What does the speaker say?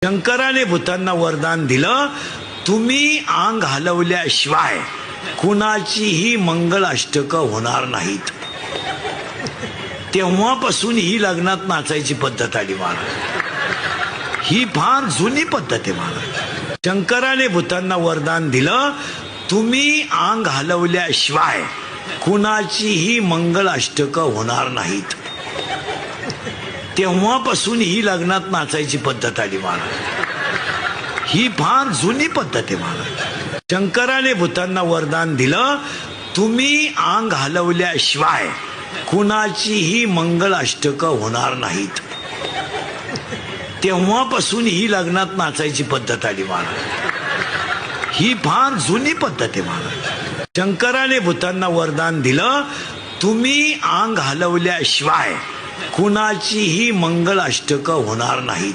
शंकराने भूतांना वरदान दिलं, तुम्ही अंग हलवल्याशिवाय कुणाचीही मंगल अष्टकं होणार नाहीत. तेव्हापासून ही लग्नात नाचायची पद्धत आली महाराज. ही फार जुनी पद्धत आहे महाराज. शंकराने भूतांना वरदान दिलं, तुम्ही अंग हलवल्याशिवाय कुणाचीही मंगल अष्टकं होणार नाहीत. तेव्हापासून ही लग्नात नाचायची पद्धत आली महाराज. ही फार जुनी पद्धत आहे महाराज. शंकराने भूतांना वरदान दिलं, तुम्ही अंग हलवल्याशिवाय कुणाचीही मंगल अष्टकं होणार नाहीत. तेव्हापासून ही लग्नात नाचायची पद्धत आली महाराज. ही फार जुनी पद्धत आहे महाराज. शंकराने भूतांना वरदान दिलं, तुम्ही अंग हलवल्याशिवाय कुणाचीही मंगल अष्टकं होणार नाहीत.